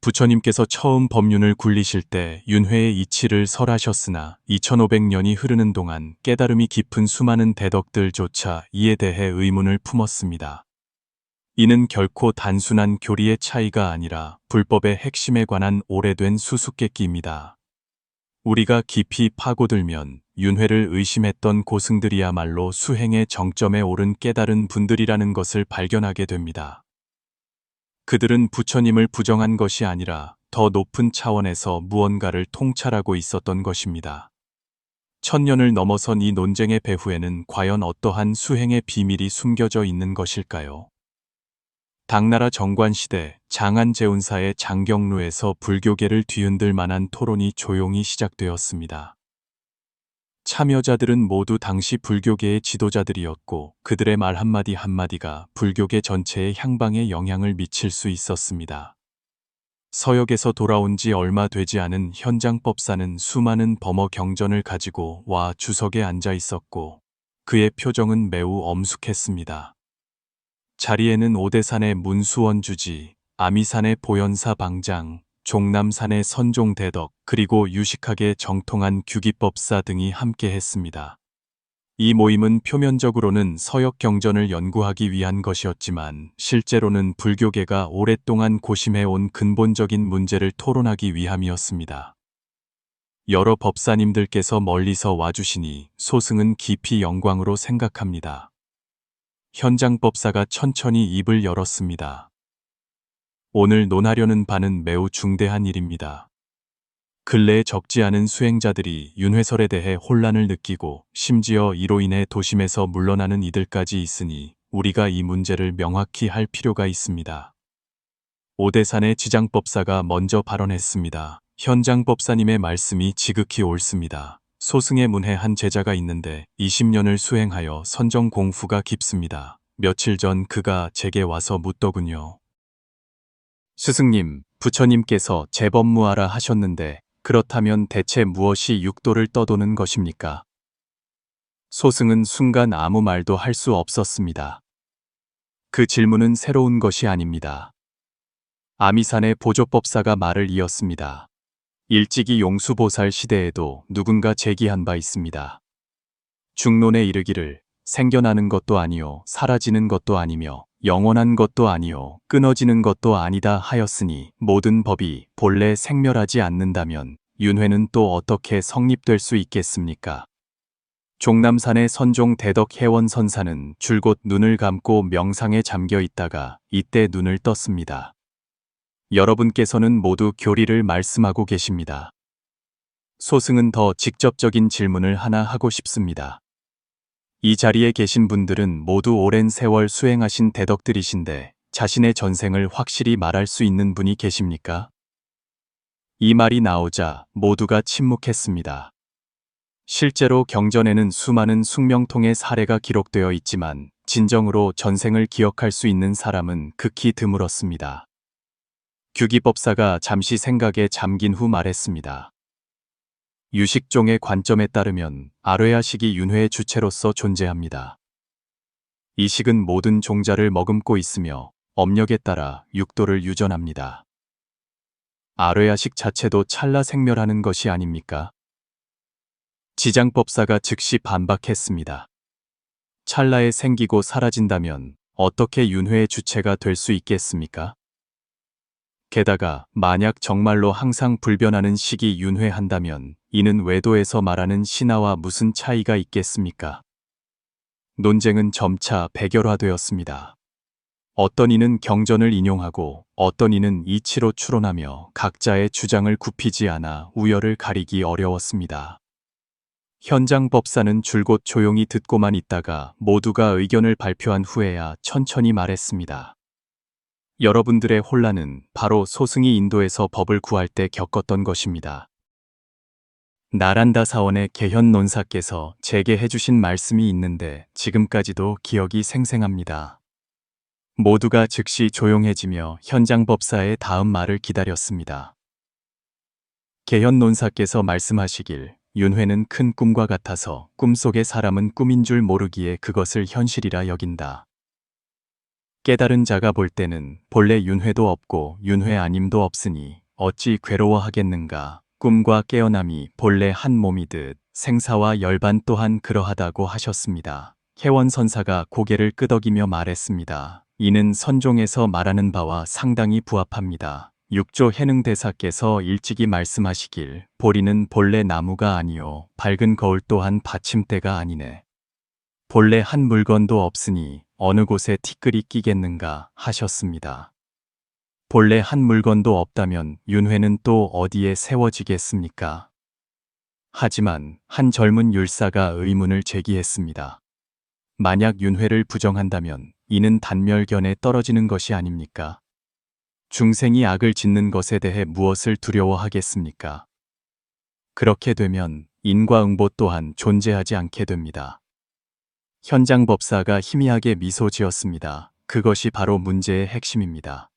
부처님께서 처음 법륜을 굴리실 때 윤회의 이치를 설하셨으나 2500년이 흐르는 동안 깨달음이 깊은 수많은 대덕들조차 이에 대해 의문을 품었습니다. 이는 결코 단순한 교리의 차이가 아니라 불법의 핵심에 관한 오래된 수수께끼입니다. 우리가 깊이 파고들면 윤회를 의심했던 고승들이야말로 수행의 정점에 오른 깨달은 분들이라는 것을 발견하게 됩니다. 그들은 부처님을 부정한 것이 아니라 더 높은 차원에서 무언가를 통찰하고 있었던 것입니다. 1000년을 넘어선 이 논쟁의 배후에는 과연 어떠한 수행의 비밀이 숨겨져 있는 것일까요? 당나라 정관시대 장안재운사의 장경루에서 불교계를 뒤흔들 만한 토론이 조용히 시작되었습니다. 참여자들은 모두 당시 불교계의 지도자들이었고 그들의 말 한마디 한마디가 불교계 전체의 향방에 영향을 미칠 수 있었습니다. 서역에서 돌아온 지 얼마 되지 않은 현장법사는 수많은 범어 경전을 가지고 와 주석에 앉아 있었고 그의 표정은 매우 엄숙했습니다. 자리에는 오대산의 문수원주지, 아미산의 보현사 방장, 종남산의 선종대덕, 그리고 유식하게 정통한 규기법사 등이 함께 했습니다. 이 모임은 표면적으로는 서역 경전을 연구하기 위한 것이었지만 실제로는 불교계가 오랫동안 고심해온 근본적인 문제를 토론하기 위함이었습니다. 여러 법사님들께서 멀리서 와주시니 소승은 깊이 영광으로 생각합니다. 현장법사가 천천히 입을 열었습니다. 오늘 논하려는 바는 매우 중대한 일입니다. 근래에 적지 않은 수행자들이 윤회설에 대해 혼란을 느끼고 심지어 이로 인해 도심에서 물러나는 이들까지 있으니 우리가 이 문제를 명확히 할 필요가 있습니다. 오대산의 지장법사가 먼저 발언했습니다. 현장법사님의 말씀이 지극히 옳습니다. 소승의 문해 한 제자가 있는데 20년을 수행하여 선정 공부가 깊습니다. 며칠 전 그가 제게 와서 묻더군요. 스승님, 부처님께서 재법무하라 하셨는데 그렇다면 대체 무엇이 육도를 떠도는 것입니까? 소승은 순간 아무 말도 할 수 없었습니다. 그 질문은 새로운 것이 아닙니다. 아미산의 보조법사가 말을 이었습니다. 일찍이 용수보살 시대에도 누군가 제기한 바 있습니다. 중론에 이르기를 생겨나는 것도 아니요 사라지는 것도 아니며 영원한 것도 아니요 끊어지는 것도 아니다 하였으니 모든 법이 본래 생멸하지 않는다면 윤회는 또 어떻게 성립될 수 있겠습니까? 종남산의 선종 대덕 해원선사는 줄곧 눈을 감고 명상에 잠겨 있다가 이때 눈을 떴습니다. 여러분께서는 모두 교리를 말씀하고 계십니다. 소승은 더 직접적인 질문을 하나 하고 싶습니다. 이 자리에 계신 분들은 모두 오랜 세월 수행하신 대덕들이신데 자신의 전생을 확실히 말할 수 있는 분이 계십니까? 이 말이 나오자 모두가 침묵했습니다. 실제로 경전에는 수많은 숙명통의 사례가 기록되어 있지만 진정으로 전생을 기억할 수 있는 사람은 극히 드물었습니다. 규기법사가 잠시 생각에 잠긴 후 말했습니다. 유식종의 관점에 따르면 아뢰야식이 윤회의 주체로서 존재합니다. 이 식은 모든 종자를 머금고 있으며 업력에 따라 육도를 유전합니다. 아뢰야식 자체도 찰나 생멸하는 것이 아닙니까? 지장법사가 즉시 반박했습니다. 찰나에 생기고 사라진다면 어떻게 윤회의 주체가 될 수 있겠습니까? 게다가 만약 정말로 항상 불변하는 식이 윤회한다면 이는 외도에서 말하는 신화와 무슨 차이가 있겠습니까? 논쟁은 점차 백열화되었습니다. 어떤 이는 경전을 인용하고 어떤 이는 이치로 추론하며 각자의 주장을 굽히지 않아 우열을 가리기 어려웠습니다. 현장 법사는 줄곧 조용히 듣고만 있다가 모두가 의견을 발표한 후에야 천천히 말했습니다. 여러분들의 혼란은 바로 소승이 인도에서 법을 구할 때 겪었던 것입니다. 나란다 사원의 개현 논사께서 제게 해주신 말씀이 있는데 지금까지도 기억이 생생합니다. 모두가 즉시 조용해지며 현장 법사의 다음 말을 기다렸습니다. 개현 논사께서 말씀하시길 윤회는 큰 꿈과 같아서 꿈속의 사람은 꿈인 줄 모르기에 그것을 현실이라 여긴다. 깨달은 자가 볼 때는 본래 윤회도 없고 윤회 아님도 없으니 어찌 괴로워하겠는가. 꿈과 깨어남이 본래 한 몸이듯 생사와 열반 또한 그러하다고 하셨습니다. 혜원선사가 고개를 끄덕이며 말했습니다. 이는 선종에서 말하는 바와 상당히 부합합니다. 육조 해능대사께서 일찍이 말씀하시길 보리는 본래 나무가 아니요 밝은 거울 또한 받침대가 아니네. 본래 한 물건도 없으니 어느 곳에 티끌이 끼겠는가 하셨습니다. 본래 한 물건도 없다면 윤회는 또 어디에 세워지겠습니까? 하지만 한 젊은 율사가 의문을 제기했습니다. 만약 윤회를 부정한다면 이는 단멸견에 떨어지는 것이 아닙니까? 중생이 악을 짓는 것에 대해 무엇을 두려워하겠습니까? 그렇게 되면 인과응보 또한 존재하지 않게 됩니다. 현장법사가 희미하게 미소 지었습니다. 그것이 바로 문제의 핵심입니다.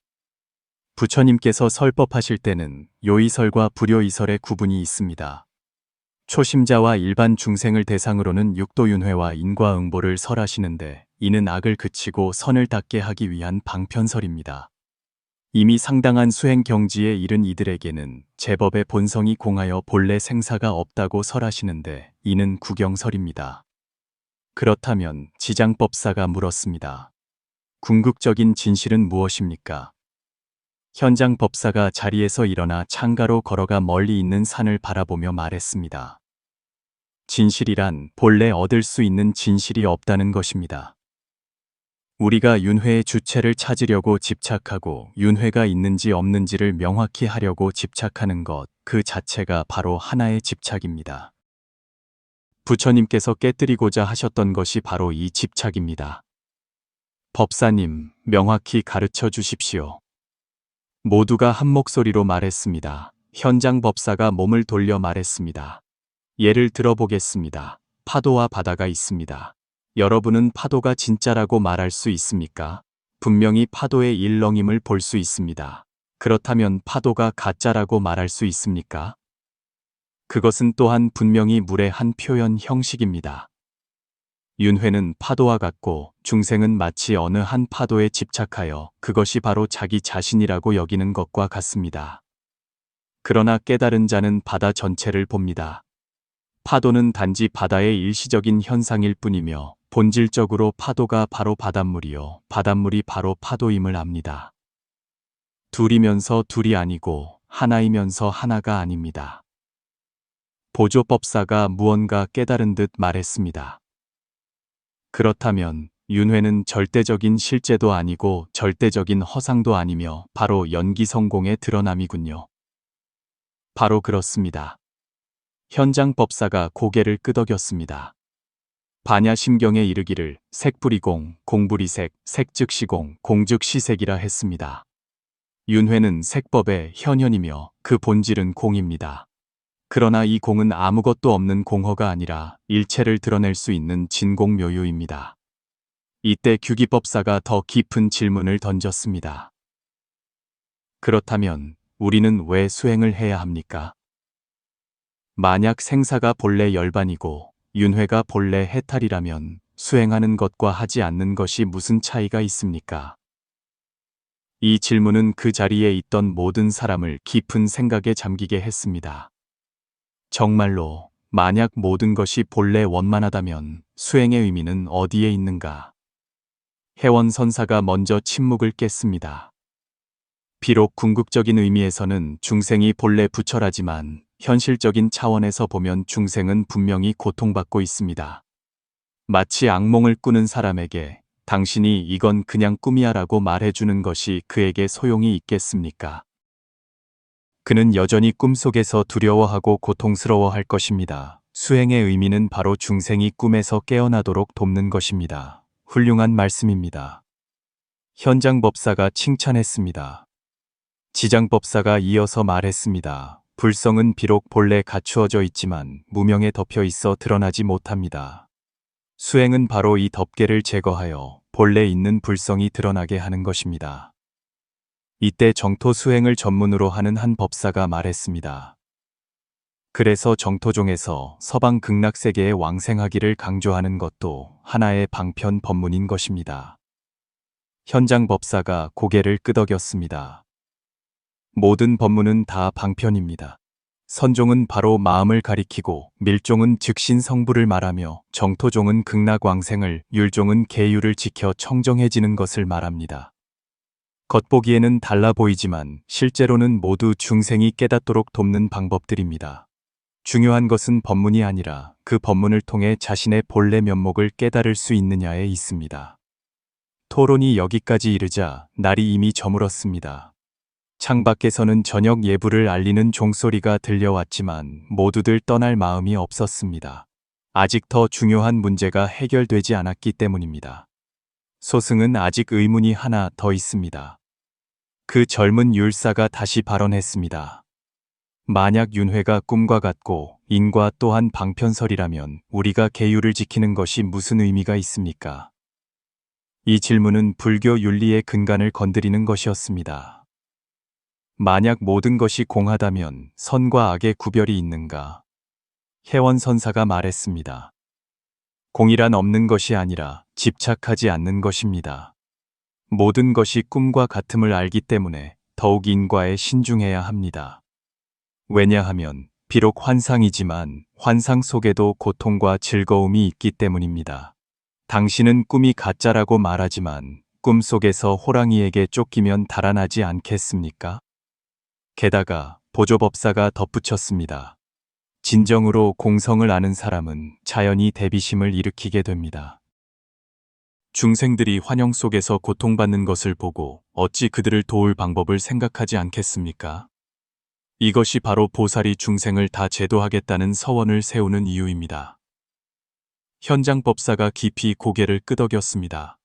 부처님께서 설법하실 때는 요이설과 불요이설의 구분이 있습니다. 초심자와 일반 중생을 대상으로는 육도윤회와 인과응보를 설하시는데 이는 악을 그치고 선을 닦게 하기 위한 방편설입니다. 이미 상당한 수행 경지에 이른 이들에게는 제법의 본성이 공하여 본래 생사가 없다고 설하시는데 이는 구경설입니다. 그렇다면 지장법사가 물었습니다. 궁극적인 진실은 무엇입니까? 현장법사가 자리에서 일어나 창가로 걸어가 멀리 있는 산을 바라보며 말했습니다. 진실이란 본래 얻을 수 있는 진실이 없다는 것입니다. 우리가 윤회의 주체를 찾으려고 집착하고 윤회가 있는지 없는지를 명확히 하려고 집착하는 것, 그 자체가 바로 하나의 집착입니다. 부처님께서 깨뜨리고자 하셨던 것이 바로 이 집착입니다. 법사님, 명확히 가르쳐 주십시오. 모두가 한 목소리로 말했습니다. 현장 법사가 몸을 돌려 말했습니다. 예를 들어보겠습니다. 파도와 바다가 있습니다. 여러분은 파도가 진짜라고 말할 수 있습니까? 분명히 파도의 일렁임을 볼 수 있습니다. 그렇다면 파도가 가짜라고 말할 수 있습니까? 그것은 또한 분명히 물의 한 표현 형식입니다. 윤회는 파도와 같고 중생은 마치 어느 한 파도에 집착하여 그것이 바로 자기 자신이라고 여기는 것과 같습니다. 그러나 깨달은 자는 바다 전체를 봅니다. 파도는 단지 바다의 일시적인 현상일 뿐이며 본질적으로 파도가 바로 바닷물이요 바닷물이 바로 파도임을 압니다. 둘이면서 둘이 아니고 하나이면서 하나가 아닙니다. 보조법사가 무언가 깨달은 듯 말했습니다. 그렇다면 윤회는 절대적인 실제도 아니고 절대적인 허상도 아니며 바로 연기성공의 드러남이군요. 바로 그렇습니다. 현장법사가 고개를 끄덕였습니다. 반야심경에 이르기를 색불이공, 공불이색, 색즉시공, 공즉시색이라 했습니다. 윤회는 색법의 현현이며 그 본질은 공입니다. 그러나 이 공은 아무것도 없는 공허가 아니라 일체를 드러낼 수 있는 진공묘유입니다. 이때 규기법사가 더 깊은 질문을 던졌습니다. 그렇다면 우리는 왜 수행을 해야 합니까? 만약 생사가 본래 열반이고 윤회가 본래 해탈이라면 수행하는 것과 하지 않는 것이 무슨 차이가 있습니까? 이 질문은 그 자리에 있던 모든 사람을 깊은 생각에 잠기게 했습니다. 정말로 만약 모든 것이 본래 원만하다면 수행의 의미는 어디에 있는가? 혜원선사가 먼저 침묵을 깼습니다. 비록 궁극적인 의미에서는 중생이 본래 부처라지만 현실적인 차원에서 보면 중생은 분명히 고통받고 있습니다. 마치 악몽을 꾸는 사람에게 당신이 이건 그냥 꿈이야 라고 말해주는 것이 그에게 소용이 있겠습니까? 그는 여전히 꿈속에서 두려워하고 고통스러워할 것입니다. 수행의 의미는 바로 중생이 꿈에서 깨어나도록 돕는 것입니다. 훌륭한 말씀입니다. 현장법사가 칭찬했습니다. 지장법사가 이어서 말했습니다. 불성은 비록 본래 갖추어져 있지만 무명에 덮여 있어 드러나지 못합니다. 수행은 바로 이 덮개를 제거하여 본래 있는 불성이 드러나게 하는 것입니다. 이때 정토 수행을 전문으로 하는 한 법사가 말했습니다. 그래서 정토종에서 서방 극락세계에 왕생하기를 강조하는 것도 하나의 방편 법문인 것입니다. 현장 법사가 고개를 끄덕였습니다. 모든 법문은 다 방편입니다. 선종은 바로 마음을 가리키고, 밀종은 즉신 성부를 말하며, 정토종은 극락왕생을, 율종은 계율을 지켜 청정해지는 것을 말합니다. 겉보기에는 달라 보이지만 실제로는 모두 중생이 깨닫도록 돕는 방법들입니다. 중요한 것은 법문이 아니라 그 법문을 통해 자신의 본래 면목을 깨달을 수 있느냐에 있습니다. 토론이 여기까지 이르자 날이 이미 저물었습니다. 창밖에서는 저녁 예불을 알리는 종소리가 들려왔지만 모두들 떠날 마음이 없었습니다. 아직 더 중요한 문제가 해결되지 않았기 때문입니다. 소승은 아직 의문이 하나 더 있습니다. 그 젊은 율사가 다시 발언했습니다. 만약 윤회가 꿈과 같고 인과 또한 방편설이라면 우리가 계율을 지키는 것이 무슨 의미가 있습니까? 이 질문은 불교 윤리의 근간을 건드리는 것이었습니다. 만약 모든 것이 공하다면 선과 악의 구별이 있는가? 혜원선사가 말했습니다. 공이란 없는 것이 아니라 집착하지 않는 것입니다. 모든 것이 꿈과 같음을 알기 때문에 더욱 인과에 신중해야 합니다. 왜냐하면 비록 환상이지만 환상 속에도 고통과 즐거움이 있기 때문입니다. 당신은 꿈이 가짜라고 말하지만 꿈 속에서 호랑이에게 쫓기면 달아나지 않겠습니까? 게다가 보조법사가 덧붙였습니다. 진정으로 공성을 아는 사람은 자연히 대비심을 일으키게 됩니다. 중생들이 환영 속에서 고통받는 것을 보고 어찌 그들을 도울 방법을 생각하지 않겠습니까? 이것이 바로 보살이 중생을 다 제도하겠다는 서원을 세우는 이유입니다. 현장법사가 깊이 고개를 끄덕였습니다.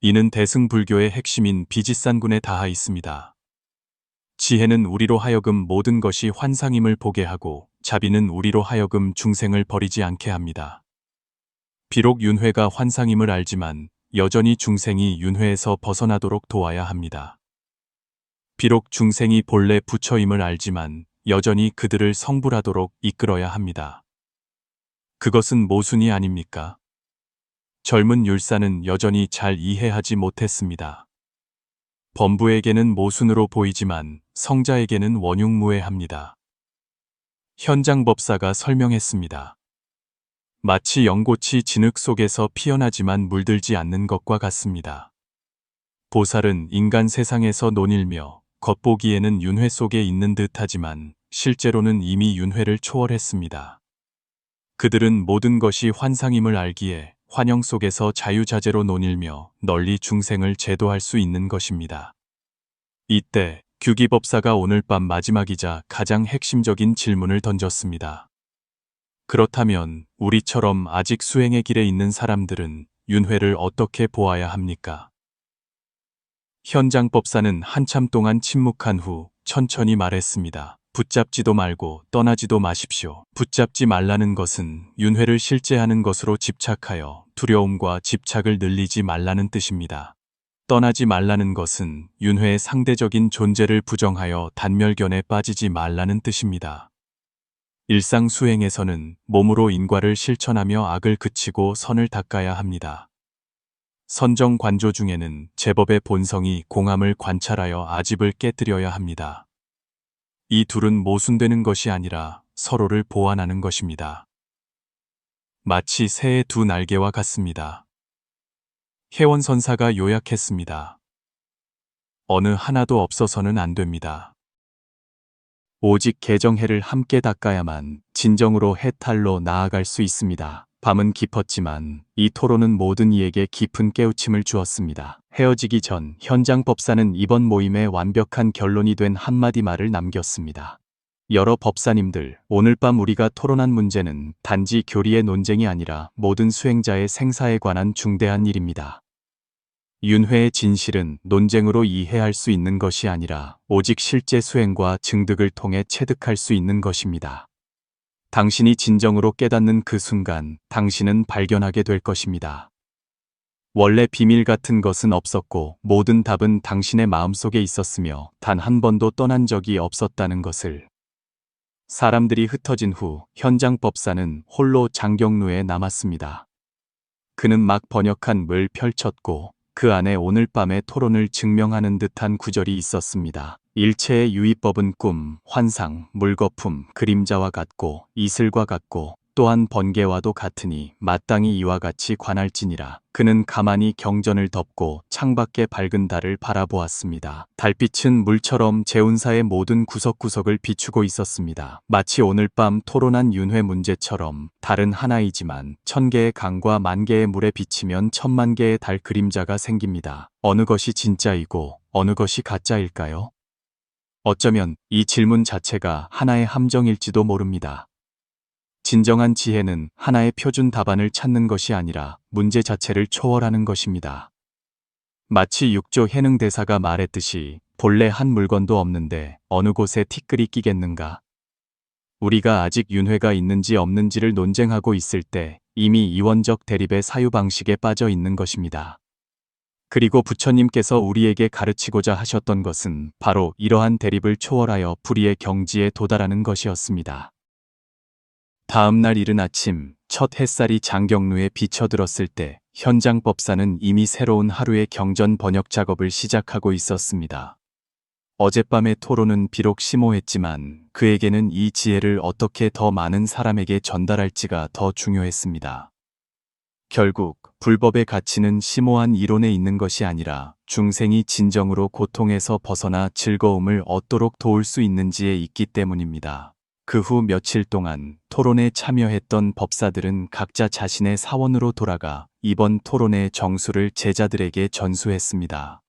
이는 대승불교의 핵심인 비지산군에 닿아 있습니다. 지혜는 우리로 하여금 모든 것이 환상임을 보게 하고, 자비는 우리로 하여금 중생을 버리지 않게 합니다. 비록 윤회가 환상임을 알지만 여전히 중생이 윤회에서 벗어나도록 도와야 합니다. 비록 중생이 본래 부처임을 알지만 여전히 그들을 성불하도록 이끌어야 합니다. 그것은 모순이 아닙니까? 젊은 율사는 여전히 잘 이해하지 못했습니다. 범부에게는 모순으로 보이지만 성자에게는 원흉무해합니다. 현장법사가 설명했습니다. 마치 연꽃이 진흙 속에서 피어나지만 물들지 않는 것과 같습니다. 보살은 인간 세상에서 논일며 겉보기에는 윤회 속에 있는 듯하지만 실제로는 이미 윤회를 초월했습니다. 그들은 모든 것이 환상임을 알기에 환영 속에서 자유자재로 논일며 널리 중생을 제도할 수 있는 것입니다. 이때 규기법사가 오늘 밤 마지막이자 가장 핵심적인 질문을 던졌습니다. 그렇다면 우리처럼 아직 수행의 길에 있는 사람들은 윤회를 어떻게 보아야 합니까? 현장법사는 한참 동안 침묵한 후 천천히 말했습니다. 붙잡지도 말고 떠나지도 마십시오. 붙잡지 말라는 것은 윤회를 실제하는 것으로 집착하여 두려움과 집착을 늘리지 말라는 뜻입니다. 떠나지 말라는 것은 윤회의 상대적인 존재를 부정하여 단멸견에 빠지지 말라는 뜻입니다. 일상 수행에서는 몸으로 인과를 실천하며 악을 그치고 선을 닦아야 합니다. 선정 관조 중에는 제법의 본성이 공함을 관찰하여 아집을 깨뜨려야 합니다. 이 둘은 모순되는 것이 아니라 서로를 보완하는 것입니다. 마치 새의 두 날개와 같습니다. 혜원선사가 요약했습니다. 어느 하나도 없어서는 안 됩니다. 오직 개정해를 함께 닦아야만 진정으로 해탈로 나아갈 수 있습니다. 밤은 깊었지만 이 토론은 모든 이에게 깊은 깨우침을 주었습니다. 헤어지기 전 현장법사는 이번 모임에 완벽한 결론이 된 한마디 말을 남겼습니다. 여러 법사님들, 오늘 밤 우리가 토론한 문제는 단지 교리의 논쟁이 아니라 모든 수행자의 생사에 관한 중대한 일입니다. 윤회의 진실은 논쟁으로 이해할 수 있는 것이 아니라 오직 실제 수행과 증득을 통해 체득할 수 있는 것입니다. 당신이 진정으로 깨닫는 그 순간 당신은 발견하게 될 것입니다. 원래 비밀 같은 것은 없었고 모든 답은 당신의 마음속에 있었으며 단 한 번도 떠난 적이 없었다는 것을. 사람들이 흩어진 후 현장법사는 홀로 장경루에 남았습니다. 그는 막 번역한 을 펼쳤고 그 안에 오늘 밤의 토론을 증명하는 듯한 구절이 있었습니다. 일체의 유의법은 꿈, 환상, 물거품, 그림자와 같고 이슬과 같고 또한 번개와도 같으니 마땅히 이와 같이 관할지니라. 그는 가만히 경전을 덮고 창밖의 밝은 달을 바라보았습니다. 달빛은 물처럼 재운사의 모든 구석구석을 비추고 있었습니다. 마치 오늘 밤 토론한 윤회 문제처럼 달은 하나이지만 1000개의 강과 10,000개의 물에 비치면 10,000,000개의 달 그림자가 생깁니다. 어느 것이 진짜이고 어느 것이 가짜일까요? 어쩌면 이 질문 자체가 하나의 함정일지도 모릅니다. 진정한 지혜는 하나의 표준 답안을 찾는 것이 아니라 문제 자체를 초월하는 것입니다. 마치 육조 해능 대사가 말했듯이 본래 한 물건도 없는데 어느 곳에 티끌이 끼겠는가. 우리가 아직 윤회가 있는지 없는지를 논쟁하고 있을 때 이미 이원적 대립의 사유방식에 빠져 있는 것입니다. 그리고 부처님께서 우리에게 가르치고자 하셨던 것은 바로 이러한 대립을 초월하여 불의의 경지에 도달하는 것이었습니다. 다음 날 이른 아침 첫 햇살이 장경루에 비쳐들었을 때 현장법사는 이미 새로운 하루의 경전 번역 작업을 시작하고 있었습니다. 어젯밤의 토론은 비록 심오했지만 그에게는 이 지혜를 어떻게 더 많은 사람에게 전달할지가 더 중요했습니다. 결국 불법의 가치는 심오한 이론에 있는 것이 아니라 중생이 진정으로 고통에서 벗어나 즐거움을 얻도록 도울 수 있는지에 있기 때문입니다. 그 후 며칠 동안 토론에 참여했던 법사들은 각자 자신의 사원으로 돌아가 이번 토론의 정수를 제자들에게 전수했습니다.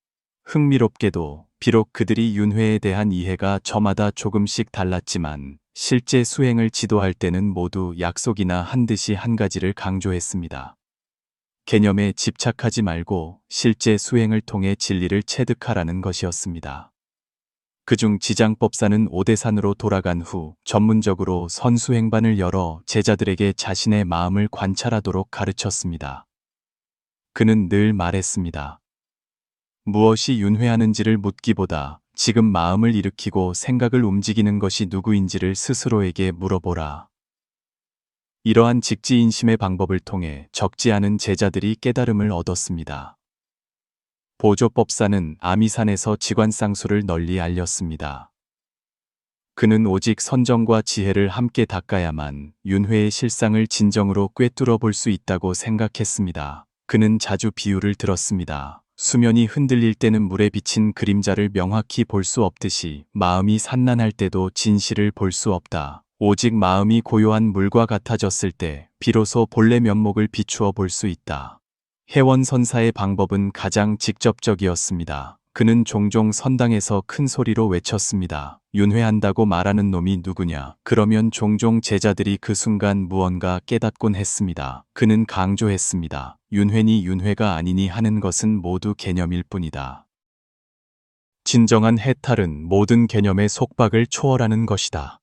흥미롭게도 비록 그들이 윤회에 대한 이해가 저마다 조금씩 달랐지만 실제 수행을 지도할 때는 모두 약속이나 한듯이 한 가지를 강조했습니다. 개념에 집착하지 말고 실제 수행을 통해 진리를 체득하라는 것이었습니다. 그중 지장법사는 오대산으로 돌아간 후 전문적으로 선수행반을 열어 제자들에게 자신의 마음을 관찰하도록 가르쳤습니다. 그는 늘 말했습니다. 무엇이 윤회하는지를 묻기보다 지금 마음을 일으키고 생각을 움직이는 것이 누구인지를 스스로에게 물어보라. 이러한 직지인심의 방법을 통해 적지 않은 제자들이 깨달음을 얻었습니다. 보조법사는 아미산에서 직관상수를 널리 알렸습니다. 그는 오직 선정과 지혜를 함께 닦아야만 윤회의 실상을 진정으로 꿰뚫어 볼 수 있다고 생각했습니다. 그는 자주 비유를 들었습니다. 수면이 흔들릴 때는 물에 비친 그림자를 명확히 볼 수 없듯이 마음이 산란할 때도 진실을 볼 수 없다. 오직 마음이 고요한 물과 같아졌을 때 비로소 본래 면목을 비추어 볼 수 있다. 해원선사의 방법은 가장 직접적이었습니다. 그는 종종 선당에서 큰 소리로 외쳤습니다. 윤회한다고 말하는 놈이 누구냐? 그러면 종종 제자들이 그 순간 무언가 깨닫곤 했습니다. 그는 강조했습니다. 윤회니 윤회가 아니니 하는 것은 모두 개념일 뿐이다. 진정한 해탈은 모든 개념의 속박을 초월하는 것이다.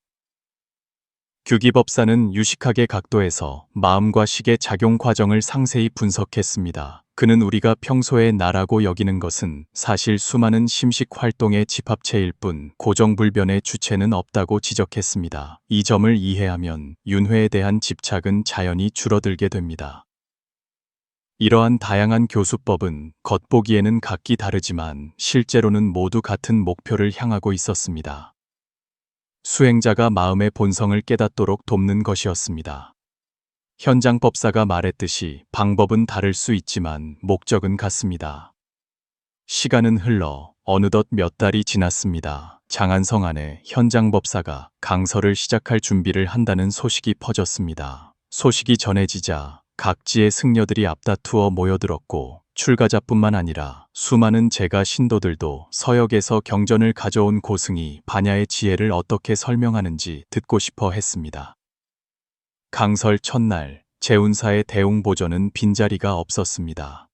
규기법사는 유식학의 각도에서 마음과 식의 작용 과정을 상세히 분석했습니다. 그는 우리가 평소에 나라고 여기는 것은 사실 수많은 심식 활동의 집합체일 뿐 고정불변의 주체는 없다고 지적했습니다. 이 점을 이해하면 윤회에 대한 집착은 자연히 줄어들게 됩니다. 이러한 다양한 교수법은 겉보기에는 각기 다르지만 실제로는 모두 같은 목표를 향하고 있었습니다. 수행자가 마음의 본성을 깨닫도록 돕는 것이었습니다. 현장법사가 말했듯이 방법은 다를 수 있지만 목적은 같습니다. 시간은 흘러 어느덧 몇 달이 지났습니다. 장안성 안에 현장법사가 강설을 시작할 준비를 한다는 소식이 퍼졌습니다. 소식이 전해지자 각지의 승려들이 앞다투어 모여들었고 출가자뿐만 아니라 수많은 제가 신도들도 서역에서 경전을 가져온 고승이 반야의 지혜를 어떻게 설명하는지 듣고 싶어 했습니다. 강설 첫날 재운사의 대웅보전은 빈자리가 없었습니다.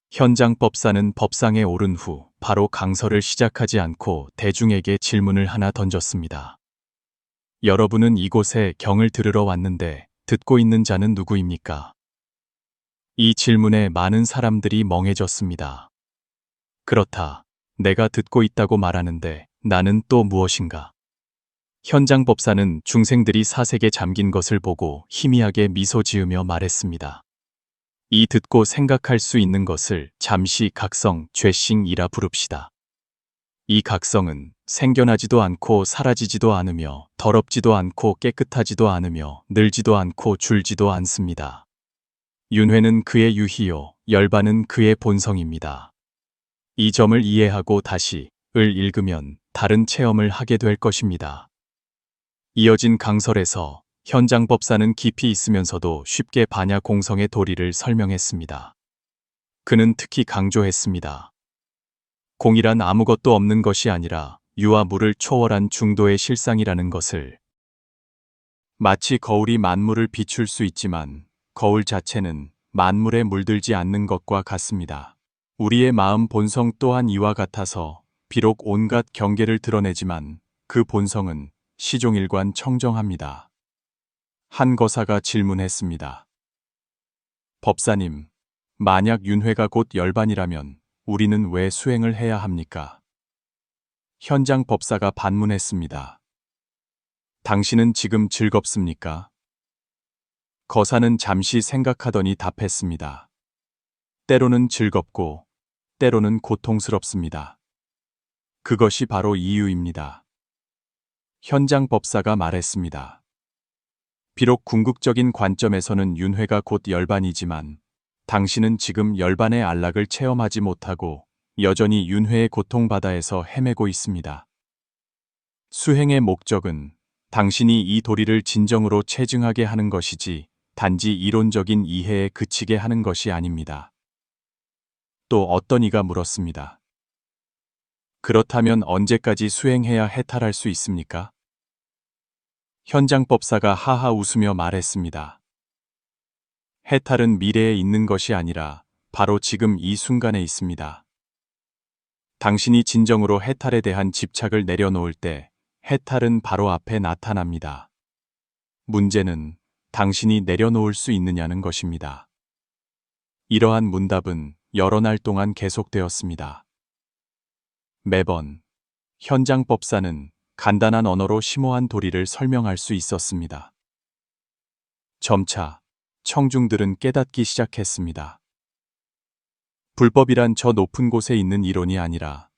현장법사는 법상에 오른 후 바로 강설을 시작하지 않고 대중에게 질문을 하나 던졌습니다. 여러분은 이곳에 경을 들으러 왔는데 듣고 있는 자는 누구입니까? 이 질문에 많은 사람들이 멍해졌습니다. 그렇다. 내가 듣고 있다고 말하는데 나는 또 무엇인가? 현장법사는 중생들이 사색에 잠긴 것을 보고 희미하게 미소 지으며 말했습니다. 이 듣고 생각할 수 있는 것을 잠시 각성, 죄싱이라 부릅시다. 이 각성은 생겨나지도 않고 사라지지도 않으며 더럽지도 않고 깨끗하지도 않으며 늘지도 않고 줄지도 않습니다. 윤회는 그의 유희요, 열반은 그의 본성입니다. 이 점을 이해하고 다시 을 읽으면 다른 체험을 하게 될 것입니다. 이어진 강설에서 현장 법사는 깊이 있으면서도 쉽게 반야 공성의 도리를 설명했습니다. 그는 특히 강조했습니다. 공이란 아무것도 없는 것이 아니라 유와 물을 초월한 중도의 실상이라는 것을. 마치 거울이 만물을 비출 수 있지만 거울 자체는 만물에 물들지 않는 것과 같습니다. 우리의 마음 본성 또한 이와 같아서 비록 온갖 경계를 드러내지만 그 본성은 시종일관 청정합니다. 한 거사가 질문했습니다. 법사님, 만약 윤회가 곧 열반이라면 우리는 왜 수행을 해야 합니까? 현장 법사가 반문했습니다. 당신은 지금 즐겁습니까? 거사는 잠시 생각하더니 답했습니다. 때로는 즐겁고 때로는 고통스럽습니다. 그것이 바로 이유입니다. 현장 법사가 말했습니다. 비록 궁극적인 관점에서는 윤회가 곧 열반이지만 당신은 지금 열반의 안락을 체험하지 못하고 여전히 윤회의 고통바다에서 헤매고 있습니다. 수행의 목적은 당신이 이 도리를 진정으로 체증하게 하는 것이지 단지 이론적인 이해에 그치게 하는 것이 아닙니다. 또 어떤 이가 물었습니다. 그렇다면 언제까지 수행해야 해탈할 수 있습니까? 현장 법사가 하하 웃으며 말했습니다. 해탈은 미래에 있는 것이 아니라 바로 지금 이 순간에 있습니다. 당신이 진정으로 해탈에 대한 집착을 내려놓을 때 해탈은 바로 앞에 나타납니다. 문제는 당신이 내려놓을 수 있느냐는 것입니다. 이러한 문답은 여러 날 동안 계속되었습니다. 매번 현장 법사는 간단한 언어로 심오한 도리를 설명할 수 있었습니다. 점차 청중들은 깨닫기 시작했습니다. 불법이란 저 높은 곳에 있는 이론이 아니라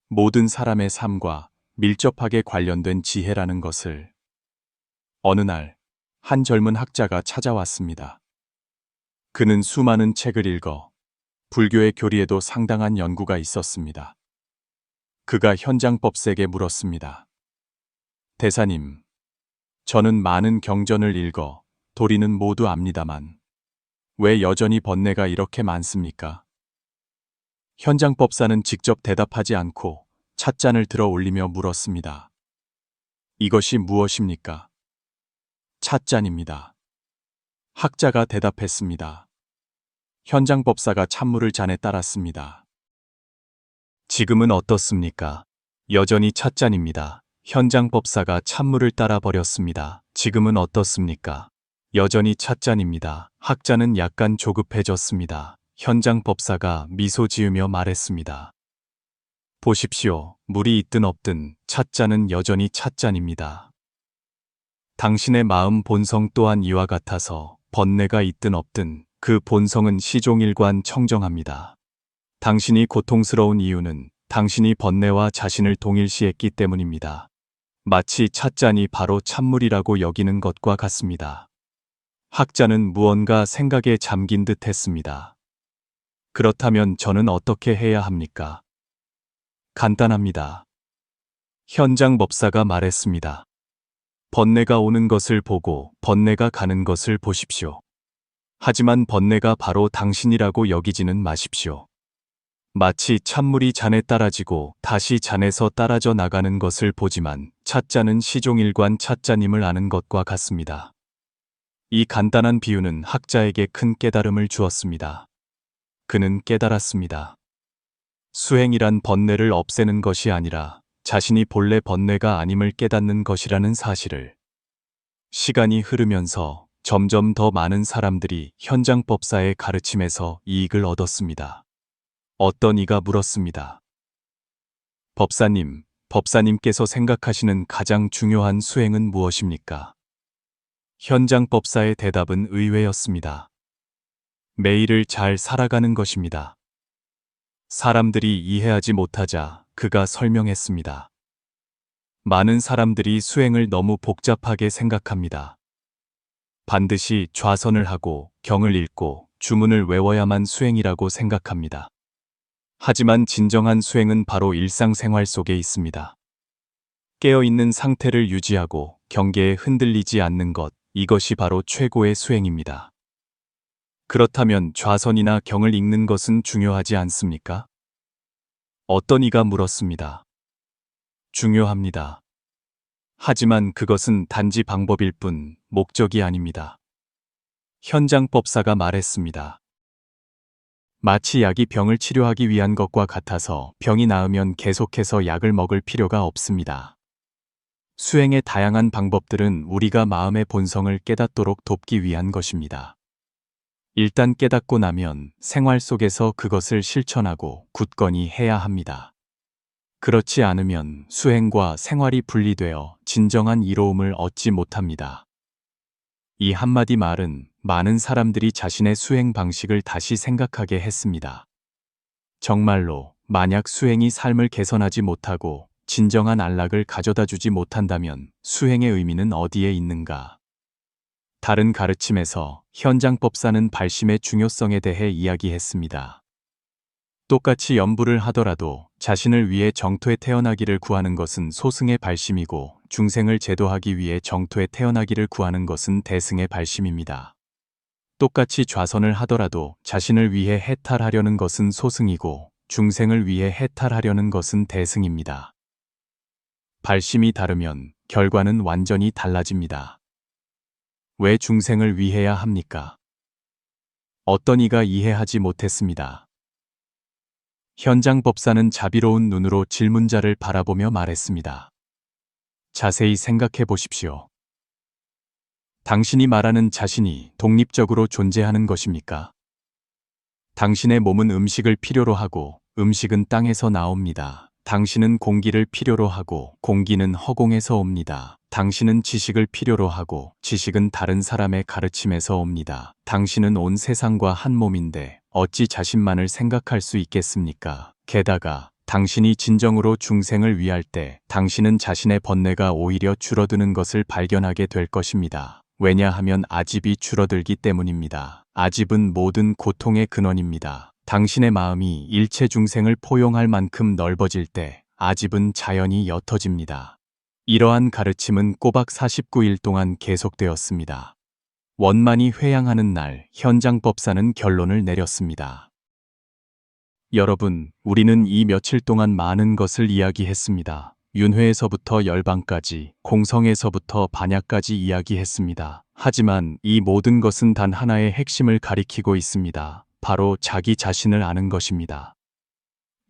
모든 사람의 삶과 밀접하게 관련된 지혜라는 것을. 어느 날, 한 젊은 학자가 찾아왔습니다. 그는 수많은 책을 읽어 불교의 교리에도 상당한 연구가 있었습니다. 그가 현장법사에게 물었습니다. 대사님, 저는 많은 경전을 읽어 도리는 모두 압니다만 왜 여전히 번뇌가 이렇게 많습니까? 현장법사는 직접 대답하지 않고 찻잔을 들어 올리며 물었습니다. 이것이 무엇입니까? 찻잔입니다. 학자가 대답했습니다. 현장법사가 찬물을 잔에 따랐습니다. 지금은 어떻습니까? 여전히 찻잔입니다. 현장법사가 찬물을 따라 버렸습니다. 지금은 어떻습니까? 여전히 찻잔입니다. 학자는 약간 조급해졌습니다. 현장법사가 미소 지으며 말했습니다. 보십시오. 물이 있든 없든 찻잔은 여전히 찻잔입니다. 당신의 마음 본성 또한 이와 같아서 번뇌가 있든 없든 그 본성은 시종일관 청정합니다. 당신이 고통스러운 이유는 당신이 번뇌와 자신을 동일시했기 때문입니다. 마치 찻잔이 바로 찬물이라고 여기는 것과 같습니다. 학자는 무언가 생각에 잠긴 듯 했습니다. 그렇다면 저는 어떻게 해야 합니까? 간단합니다. 현장 법사가 말했습니다. 번뇌가 오는 것을 보고 번뇌가 가는 것을 보십시오. 하지만 번뇌가 바로 당신이라고 여기지는 마십시오. 마치 찬물이 잔에 따라지고 다시 잔에서 따라져 나가는 것을 보지만 찻잔은 시종일관 찻잔임을 아는 것과 같습니다. 이 간단한 비유는 학자에게 큰 깨달음을 주었습니다. 그는 깨달았습니다. 수행이란 번뇌를 없애는 것이 아니라 자신이 본래 번뇌가 아님을 깨닫는 것이라는 사실을. 시간이 흐르면서 점점 더 많은 사람들이 현장법사의 가르침에서 이익을 얻었습니다. 어떤 이가 물었습니다. 법사님, 법사님께서 생각하시는 가장 중요한 수행은 무엇입니까? 현장법사의 대답은 의외였습니다. 매일을 잘 살아가는 것입니다. 사람들이 이해하지 못하자 그가 설명했습니다. 많은 사람들이 수행을 너무 복잡하게 생각합니다. 반드시 좌선을 하고 경을 읽고 주문을 외워야만 수행이라고 생각합니다. 하지만 진정한 수행은 바로 일상생활 속에 있습니다. 깨어있는 상태를 유지하고 경계에 흔들리지 않는 것, 이것이 바로 최고의 수행입니다. 그렇다면 좌선이나 경을 읽는 것은 중요하지 않습니까? 어떤 이가 물었습니다. 중요합니다. 하지만 그것은 단지 방법일 뿐 목적이 아닙니다. 현장법사가 말했습니다. 마치 약이 병을 치료하기 위한 것과 같아서 병이 나으면 계속해서 약을 먹을 필요가 없습니다. 수행의 다양한 방법들은 우리가 마음의 본성을 깨닫도록 돕기 위한 것입니다. 일단 깨닫고 나면 생활 속에서 그것을 실천하고 굳건히 해야 합니다. 그렇지 않으면 수행과 생활이 분리되어 진정한 이로움을 얻지 못합니다. 이 한마디 말은 많은 사람들이 자신의 수행 방식을 다시 생각하게 했습니다. 정말로 만약 수행이 삶을 개선하지 못하고 진정한 안락을 가져다 주지 못한다면 수행의 의미는 어디에 있는가? 다른 가르침에서 현장법사는 발심의 중요성에 대해 이야기했습니다. 똑같이 염불을 하더라도 자신을 위해 정토에 태어나기를 구하는 것은 소승의 발심이고 중생을 제도하기 위해 정토에 태어나기를 구하는 것은 대승의 발심입니다. 똑같이 좌선을 하더라도 자신을 위해 해탈하려는 것은 소승이고 중생을 위해 해탈하려는 것은 대승입니다. 발심이 다르면 결과는 완전히 달라집니다. 왜 중생을 위해야 합니까? 어떤 이가 이해하지 못했습니다. 현장법사는 자비로운 눈으로 질문자를 바라보며 말했습니다. 자세히 생각해 보십시오. 당신이 말하는 자신이 독립적으로 존재하는 것입니까? 당신의 몸은 음식을 필요로 하고 음식은 땅에서 나옵니다. 당신은 공기를 필요로 하고 공기는 허공에서 옵니다. 당신은 지식을 필요로 하고 지식은 다른 사람의 가르침에서 옵니다. 당신은 온 세상과 한 몸인데 어찌 자신만을 생각할 수 있겠습니까? 게다가 당신이 진정으로 중생을 위할 때 당신은 자신의 번뇌가 오히려 줄어드는 것을 발견하게 될 것입니다. 왜냐하면 아집이 줄어들기 때문입니다. 아집은 모든 고통의 근원입니다. 당신의 마음이 일체 중생을 포용할 만큼 넓어질 때 아집은 자연히 옅어집니다. 이러한 가르침은 꼬박 49일 동안 계속되었습니다. 원만히 회양하는 날 현장법사는 결론을 내렸습니다. 여러분, 우리는 이 며칠 동안 많은 것을 이야기했습니다. 윤회에서부터 열방까지, 공성에서부터 반야까지 이야기했습니다. 하지만 이 모든 것은 단 하나의 핵심을 가리키고 있습니다. 바로 자기 자신을 아는 것입니다.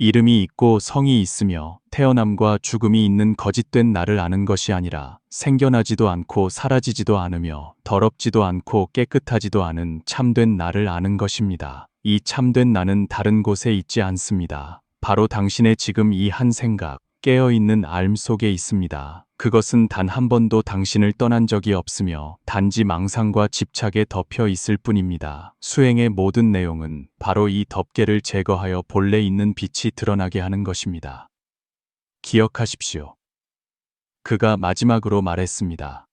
이름이 있고 성이 있으며 태어남과 죽음이 있는 거짓된 나를 아는 것이 아니라 생겨나지도 않고 사라지지도 않으며 더럽지도 않고 깨끗하지도 않은 참된 나를 아는 것입니다. 이 참된 나는 다른 곳에 있지 않습니다. 바로 당신의 지금 이 한 생각, 깨어있는 알 속에 있습니다. 그것은 단 한 번도 당신을 떠난 적이 없으며 단지 망상과 집착에 덮여 있을 뿐입니다. 수행의 모든 내용은 바로 이 덮개를 제거하여 본래 있는 빛이 드러나게 하는 것입니다. 기억하십시오. 그가 마지막으로 말했습니다.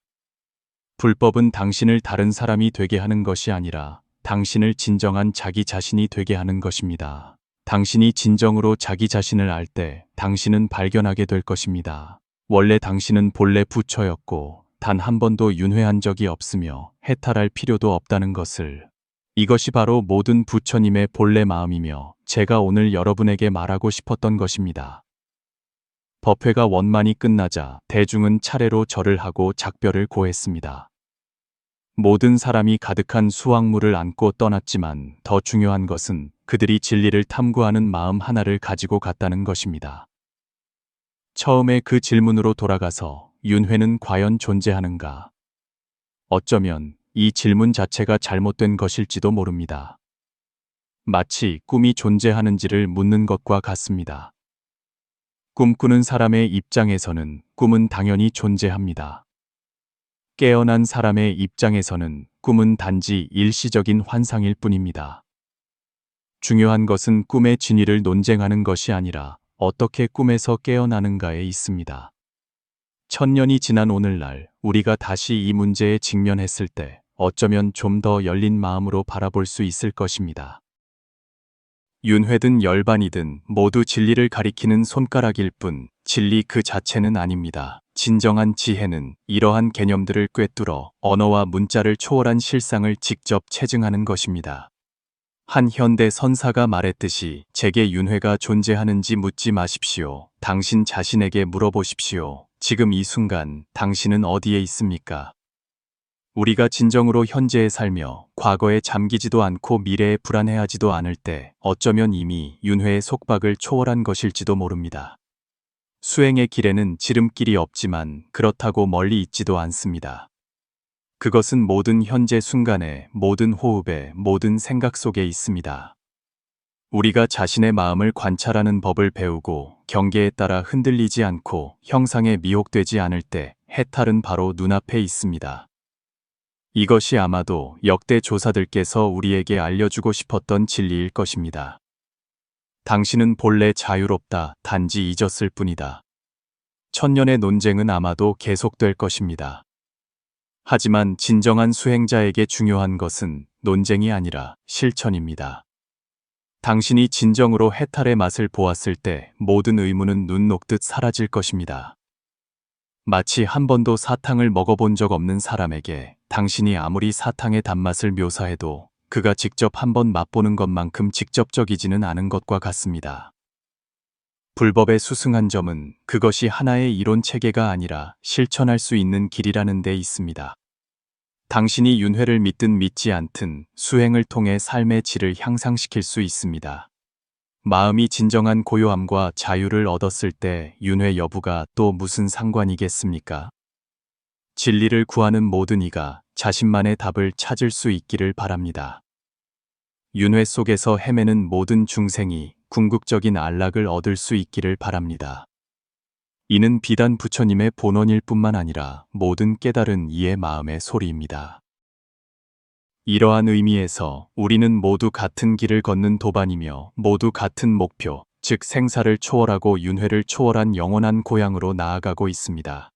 불법은 당신을 다른 사람이 되게 하는 것이 아니라 당신을 진정한 자기 자신이 되게 하는 것입니다. 당신이 진정으로 자기 자신을 알 때 당신은 발견하게 될 것입니다. 원래 당신은 본래 부처였고 단 한 번도 윤회한 적이 없으며 해탈할 필요도 없다는 것을. 이것이 바로 모든 부처님의 본래 마음이며 제가 오늘 여러분에게 말하고 싶었던 것입니다. 법회가 원만히 끝나자 대중은 차례로 절을 하고 작별을 고했습니다. 모든 사람이 가득한 수확물을 안고 떠났지만 더 중요한 것은 그들이 진리를 탐구하는 마음 하나를 가지고 갔다는 것입니다. 처음에 그 질문으로 돌아가서 윤회는 과연 존재하는가? 어쩌면 이 질문 자체가 잘못된 것일지도 모릅니다. 마치 꿈이 존재하는지를 묻는 것과 같습니다. 꿈꾸는 사람의 입장에서는 꿈은 당연히 존재합니다. 깨어난 사람의 입장에서는 꿈은 단지 일시적인 환상일 뿐입니다. 중요한 것은 꿈의 진위를 논쟁하는 것이 아니라 어떻게 꿈에서 깨어나는가에 있습니다. 천년이 지난 오늘날 우리가 다시 이 문제에 직면했을 때 어쩌면 좀 더 열린 마음으로 바라볼 수 있을 것입니다. 윤회든 열반이든 모두 진리를 가리키는 손가락일 뿐 진리 그 자체는 아닙니다. 진정한 지혜는 이러한 개념들을 꿰뚫어 언어와 문자를 초월한 실상을 직접 체증하는 것입니다. 한 현대 선사가 말했듯이 제게 윤회가 존재하는지 묻지 마십시오. 당신 자신에게 물어보십시오. 지금 이 순간 당신은 어디에 있습니까? 우리가 진정으로 현재에 살며 과거에 잠기지도 않고 미래에 불안해하지도 않을 때 어쩌면 이미 윤회의 속박을 초월한 것일지도 모릅니다. 수행의 길에는 지름길이 없지만 그렇다고 멀리 있지도 않습니다. 그것은 모든 현재 순간에, 모든 호흡에, 모든 생각 속에 있습니다. 우리가 자신의 마음을 관찰하는 법을 배우고 경계에 따라 흔들리지 않고 형상에 미혹되지 않을 때 해탈은 바로 눈앞에 있습니다. 이것이 아마도 역대 조사들께서 우리에게 알려주고 싶었던 진리일 것입니다. 당신은 본래 자유롭다, 단지 잊었을 뿐이다. 천년의 논쟁은 아마도 계속될 것입니다. 하지만 진정한 수행자에게 중요한 것은 논쟁이 아니라 실천입니다. 당신이 진정으로 해탈의 맛을 보았을 때 모든 의문은 눈 녹듯 사라질 것입니다. 마치 한 번도 사탕을 먹어본 적 없는 사람에게 당신이 아무리 사탕의 단맛을 묘사해도 그가 직접 한번 맛보는 것만큼 직접적이지는 않은 것과 같습니다. 불법에 수승한 점은 그것이 하나의 이론 체계가 아니라 실천할 수 있는 길이라는 데 있습니다. 당신이 윤회를 믿든 믿지 않든 수행을 통해 삶의 질을 향상시킬 수 있습니다. 마음이 진정한 고요함과 자유를 얻었을 때 윤회 여부가 또 무슨 상관이겠습니까? 진리를 구하는 모든 이가 자신만의 답을 찾을 수 있기를 바랍니다. 윤회 속에서 헤매는 모든 중생이 궁극적인 안락을 얻을 수 있기를 바랍니다. 이는 비단 부처님의 본원일 뿐만 아니라 모든 깨달은 이의 마음의 소리입니다. 이러한 의미에서 우리는 모두 같은 길을 걷는 도반이며 모두 같은 목표, 즉 생사를 초월하고 윤회를 초월한 영원한 고향으로 나아가고 있습니다.